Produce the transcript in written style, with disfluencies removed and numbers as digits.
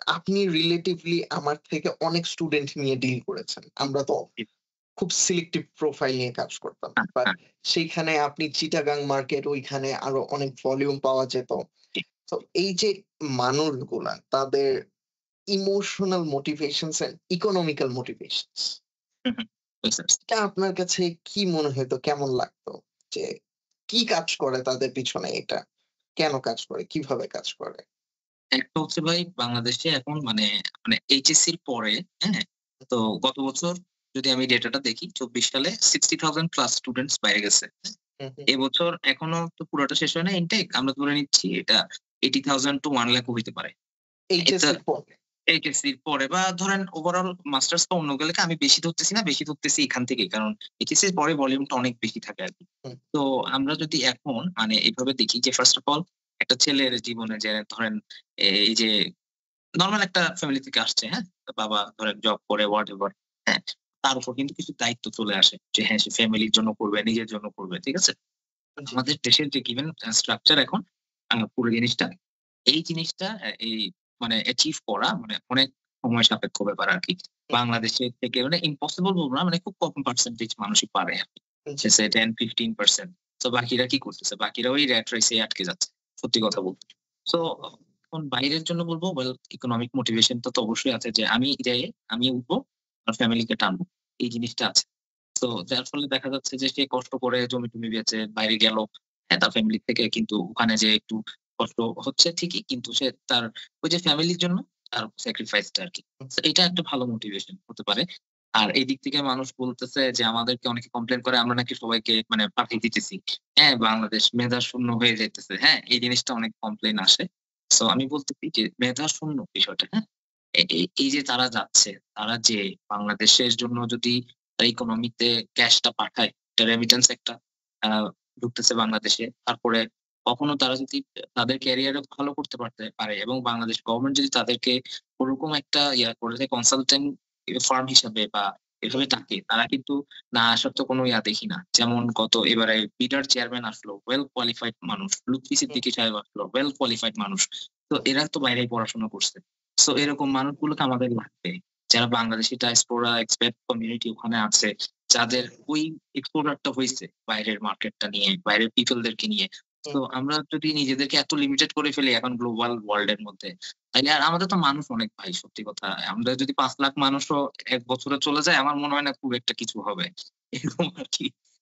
আপনি রিলেটিভলি আমার থেকে অনেক স্টুডেন্ট নিয়ে ডিল করেছেন। আমরা তো জি, খুব সিলেক্টিভ প্রোফাইল নিয়ে কাজ করতাম। হ্যাঁ, বাট হ্যাঁ, সেইখানে আপনি চিটাগাং মার্কেট ওইখানে আরো অনেক ভলিউম পাওয়া যেত। জি। তো এই যে মানুষগুলা তাদের emotional motivations and economical motivations hmm, hmm. বুঝতে পারছি। এটা আপনার কাছে কি মনে হইতো? কেমন লাগতো? যে কি কাজ করে তাদের পিছনে এটা? কেন কাজ করে? কিভাবে কাজ করে? একটা হচ্ছে ভাই বাংলাদেশে এখন মানে এইচএসসির পরে, হ্যাঁ? তো গত বছর যদি আমি ডেটাটা দেখি ২৪ সালে 60,000 প্লাস স্টুডেন্টস বাইরে গেছে। হুম, হুম। এবছর এখনো তো পুরাটা শেষ হয় না ইনটেক। আমরা ধরে নিচ্ছি এটা 80,000 টু 1 লাখ ও হইতে পারে। এটা এইচএসসির পরে। এইচএসসির পরে বা ধরেন ওভারঅল মাস্টার্স বা অন্য গুলোকে আমি বেশি ধরতেছি না, বেশি ধরতেছি এখান থেকেই। কারণ এইচএসসির পরে ভলিউমটা অনেক বেশি থাকে আরকি। হুম, তো আমরা যদি এখন এভাবে দেখি যে ফার্স্ট অফ অল একটা ছেলের জীবনে যে ধরেন এই যে নরমাল একটা ফ্যামিলি থেকে আসছে, হ্যাঁ? তো বাবা ধরেন জব করে হোয়াটএভার, হ্যাঁ? তার উপর কিন্তু কিছু দায়িত্ব চলে আসে। যে হ্যাঁ, সে ফ্যামিলির জন্য করবে, নিজের জন্য করবে। ঠিক আছে? জি। আমাদের দেশের যে গিভেন স্ট্রাকচার এখন পুরো জিনিসটা, এই জিনিসটা এই অ্যাচিভ করা অনেক সময় সাপেক্ষ ব্যাপার আরকি। হুম, বাংলাদেশের থেকে ইম্পসিবল বলব না, খুব কম পার্সেন্টেজ মানুষই পারে আরকি। জি। সে 10-15% তো বাকিরা কি করতেছে? বাকিরা ওই র‍্যাট রেস এ আটকে যাচ্ছে। সত্যি কথা বলতে। সো এখন বাইরের জন্য বলব ওয়েল ইকোনমিক মোটিভেশন টা তো অবশ্যই আছে যে আমি উঠবো, আমার ফ্যামিলিকে টানবো। এই জিনিসটা আছে। তো যার ফলে দেখা যাচ্ছে যে সে কষ্ট করে জমি-টমি বেচে বাইরে গেল। হ্যাঁ, তার ফ্যামিলি থেকে কিন্তু ওখানে যেয়ে একটু কষ্ট হচ্ছে ঠিকই। কিন্তু সে তার ওই যে ফ্যামিলির জন্য তার স্যাক্রিফাইস টা আরকি। হুম, সো এটা একটা ভালো মোটিভেশন হতে পারে। আর এই দিক থেকে মানুষ বলতেছে যে আমাদেরকে অনেকে কমপ্লেইন করে আমরা নাকি সবাইকে পাঠিয়ে দিতেছি। হ্যাঁ, বাংলাদেশ মেধা শূন্য হয়ে যাইতেছে। হ্যাঁ, এই জিনিসটা অনেক কমপ্লেইন আসে। সো আমি বলতেছি যে মেধা শূন্য বিষয়টা, হ্যাঁ? এই যে তারা যাচ্ছে, তারা যে বাংলাদেশের জন্য যদি ইকোনমিতে ক্যাশটা পাঠায়, একটা রেমিটেন্স একটা আ ঢুকতেছে বাংলাদেশে। তারপরে কখনো তারা যদি তাদের ক্যারিয়ারে ভালো করতে পারে এবং বাংলাদেশ গভর্নমেন্ট যদি তাদেরকে ওরকম একটা করে দেয় কনসালটেন্ট ফার্ম হিসাবে বা হুম, এভাবে ডাকে, তারা কিন্তু না আসার তো কোনো দেখি না। যেমন এবারে বিডার চেয়ারম্যান আসলো, ওয়েল কোয়ালিফাইড মানুষ। লুৎফি হুম, সিদ্দিকী সাহেব আসলো, ওয়েল কোয়ালিফাইড মানুষ। তো এরা তো বাইরেই পড়াশোনা করছে। সো এরকম মানুষগুলোকে আমাদের লাগবে। যারা বাংলাদেশি ডায়াসপোরা এক্সপাট কমিউনিটি ওখানে আছে, যাদের ওই এক্সপোজার টা হইছে বাইরের মার্কেটটা নিয়ে, বাইরের পিপল দেরকে নিয়ে। হুম। তো আমরা যদি নিজেদেরকে এত লিমিটেড করে ফেলি এখন গ্লোবাল ওয়ার্লড এর মধ্যে, তাইলে আর আমাদের তো মানুষ অনেক ভাই সত্যি কথা। আমরা যদি ৫ লাখ মানুষও ১ বছরে চলে যায় আমার মনে হয় না খুব একটা কিছু হবে। এরকম আরকি।